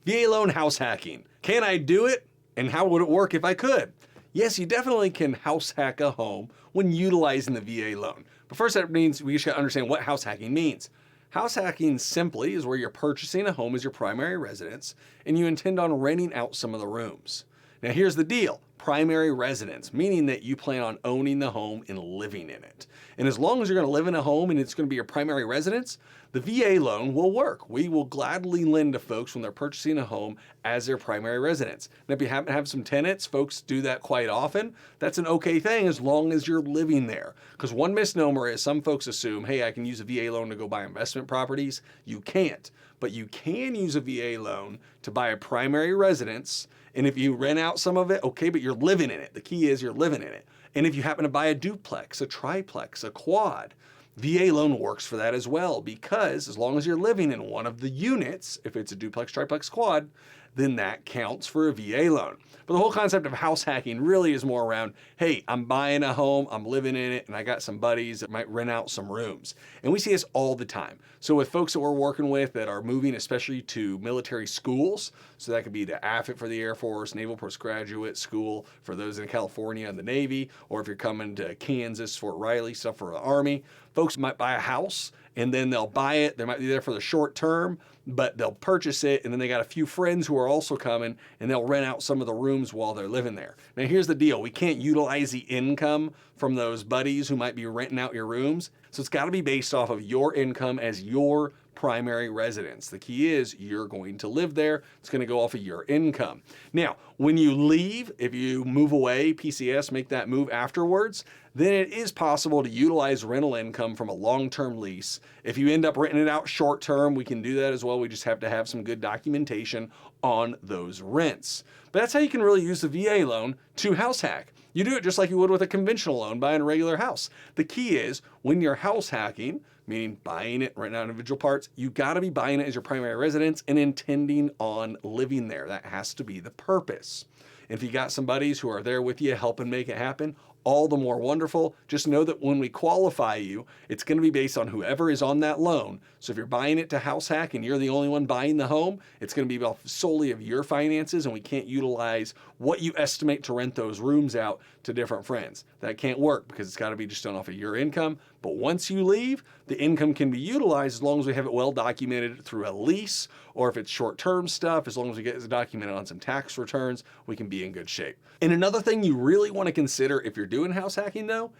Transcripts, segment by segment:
VA loan house hacking. Can I do it? And how would it work if I could? Yes, you definitely can house hack a home when utilizing the VA loan. But first, that means we should understand what house hacking means. House hacking simply is where you're purchasing a home as your primary residence and you intend on renting out some of the rooms. Now here's the deal. Primary residence, meaning that you plan on owning the home and living in it. And as long as you're going to live in a home and it's going to be your primary residence, the VA loan will work. We will gladly lend to folks when they're purchasing a home as their primary residence. And if you happen to have some tenants, folks do that quite often. That's an okay thing as long as you're living there. Because one misnomer is some folks assume, hey, I can use a VA loan to go buy investment properties. You can't. But you can use a VA loan to buy a primary residence. And if you rent out some of it, okay, but you're living in it. The key is you're living in it. And if you happen to buy a duplex, a triplex, a quad, VA loan works for that as well, because as long as you're living in one of the units, if it's a duplex, triplex, quad, then that counts for a VA loan. But the whole concept of house hacking really is more around, hey, I'm buying a home, I'm living in it, and I got some buddies that might rent out some rooms. And we see this all the time. So with folks that we're working with that are moving, especially to military schools, so that could be the AFIT for the Air Force, Naval Postgraduate School for those in California and the Navy, or if you're coming to Kansas, Fort Riley, stuff for the Army, folks might buy a house and then they'll buy it. They might be there for the short term, but they'll purchase it. And then they got a few friends who are also coming and they'll rent out some of the rooms while they're living there. Now, here's the deal. We can't utilize the income from those buddies who might be renting out your rooms. So it's got to be based off of your income as your primary residence. The key is you're going to live there. It's going to go off of your income. Now, when you leave, if you move away, PCS, make that move afterwards, then it is possible to utilize rental income from a long-term lease. If you end up renting it out short-term, we can do that as well. We just have to have some good documentation on those rents. But that's how you can really use the VA loan to house hack. You do it just like you would with a conventional loan buying a regular house. The key is when you're house hacking, meaning buying it, renting out individual parts, you got to be buying it as your primary residence and intending on living there. That has to be the purpose. If you got some buddies who are there with you helping make it happen, all the more wonderful. Just know that when we qualify you, it's going to be based on whoever is on that loan. So if you're buying it to house hack and you're the only one buying the home, it's going to be solely of your finances, and we can't utilize what you estimate to rent those rooms out to different friends. That can't work because it's got to be just done off of your income. But once you leave, the income can be utilized as long as we have it well documented through a lease, or if it's short-term stuff, as long as we get it documented on some tax returns, we can be in good shape. And another thing you really want to consider if you're doing house hacking though,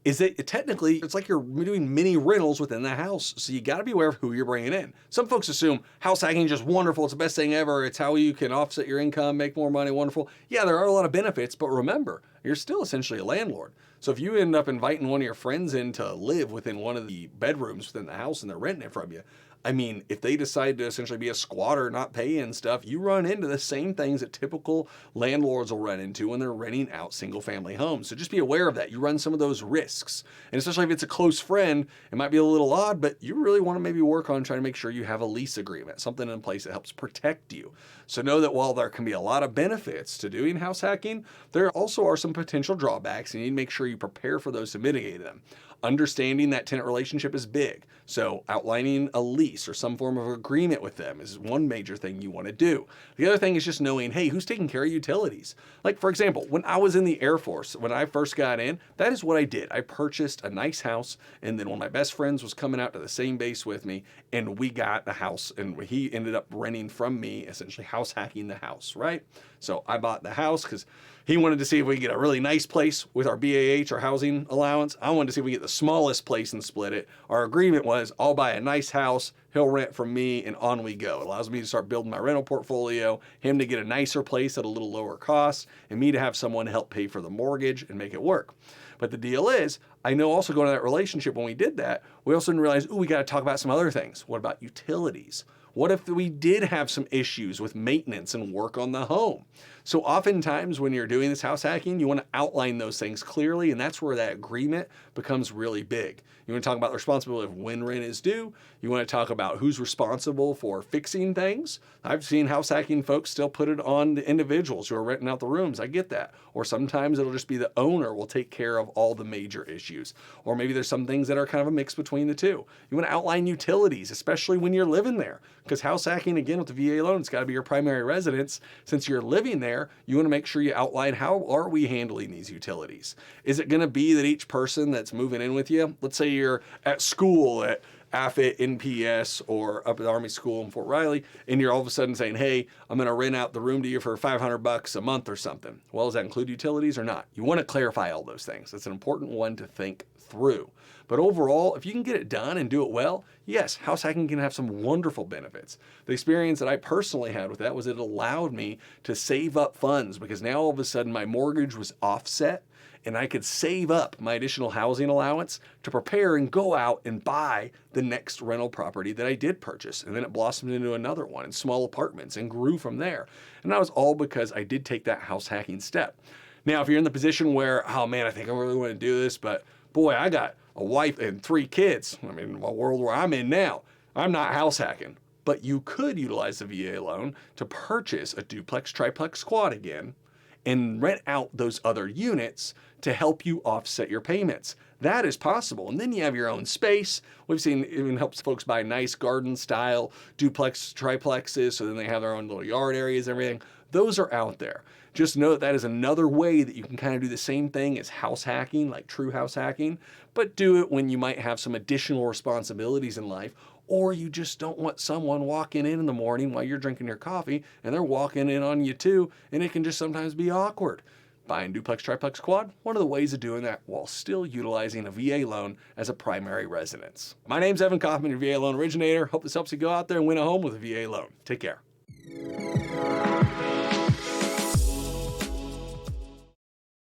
is that technically it's like you're doing mini rentals within the house. So you got to be aware of who you're bringing in. Some folks assume house hacking is just wonderful. It's the best thing ever. It's how you can offset your income, make more money. Wonderful. Yeah, there are a lot of benefits, but remember, you're still essentially a landlord. So if you end up inviting one of your friends in to live within one of the bedrooms within the house and they're renting it from you, I mean, if they decide to essentially be a squatter, not pay in stuff, you run into the same things that typical landlords will run into when they're renting out single family homes. So just be aware of that. You run some of those risks. And especially if it's a close friend, it might be a little odd, but you really want to maybe work on trying to make sure you have a lease agreement, something in place that helps protect you. So know that while there can be a lot of benefits to doing house hacking, there also are some potential drawbacks, and you need to make sure you prepare for those to mitigate them. Understanding that tenant relationship is big. So outlining a lease or some form of agreement with them is one major thing you want to do. The other thing is just knowing, hey, who's taking care of utilities? Like, for example, when I was in the Air Force, when I first got in, that is what I did. I purchased a nice house, and then one of my best friends was coming out to the same base with me, and we got a house, and he ended up renting from me, essentially house hacking the house, right? So I bought the house because he wanted to see if we could get a really nice place with our BAH, our housing allowance. I wanted to see if we get the smallest place and split it. Our agreement was I'll buy a nice house, he'll rent from me, and on we go. It allows me to start building my rental portfolio, him to get a nicer place at a little lower cost, and me to have someone help pay for the mortgage and make it work. But the deal is, I know also going to that relationship when we did that, we also didn't realize, we got to talk about some other things. What about utilities? What if we did have some issues with maintenance and work on the home? So oftentimes when you're doing this house hacking, you want to outline those things clearly, and that's where that agreement becomes really big. You want to talk about the responsibility of when rent is due. You want to talk about who's responsible for fixing things. I've seen house hacking folks still put it on the individuals who are renting out the rooms. I get that. Or sometimes it'll just be the owner will take care of all the major issues. Or maybe there's some things that are kind of a mix between the two. You want to outline utilities, especially when you're living there. Because house hacking, again, with the VA loan, it's got to be your primary residence. Since you're living there, you want to make sure you outline, how are we handling these utilities? Is it going to be that each person that's moving in with you, let's say you're at school at AFIT, NPS, or up at the Army School in Fort Riley, and you're all of a sudden saying, hey, I'm going to rent out the room to you for $500 a month or something. Well, does that include utilities or not? You want to clarify all those things. That's an important one to think through. But overall, if you can get it done and do it well, yes, house hacking can have some wonderful benefits. The experience that I personally had with that was it allowed me to save up funds, because now all of a sudden my mortgage was offset and I could save up my additional housing allowance to prepare and go out and buy the next rental property that I did purchase. And then it blossomed into another one in small apartments and grew from there. And that was all because I did take that house hacking step. Now, if you're in the position where, oh man, I think I really want to do this, but boy, I got a wife and 3 kids. I mean, the world where I'm in now, I'm not house hacking. But you could utilize the VA loan to purchase a duplex, triplex, quad again, and rent out those other units to help you offset your payments. That is possible. And then you have your own space. We've seen it even helps folks buy nice garden style duplex, triplexes, so then they have their own little yard areas and everything. Those are out there. Just know that is another way that you can kind of do the same thing as house hacking, like true house hacking, but do it when you might have some additional responsibilities in life, or you just don't want someone walking in the morning while you're drinking your coffee and they're walking in on you too, and it can just sometimes be awkward. Buying duplex, triplex, quad, one of the ways of doing that while still utilizing a VA loan as a primary residence. My name's Evan Kaufman, your VA loan originator. Hope this helps you go out there and win a home with a VA loan. Take care.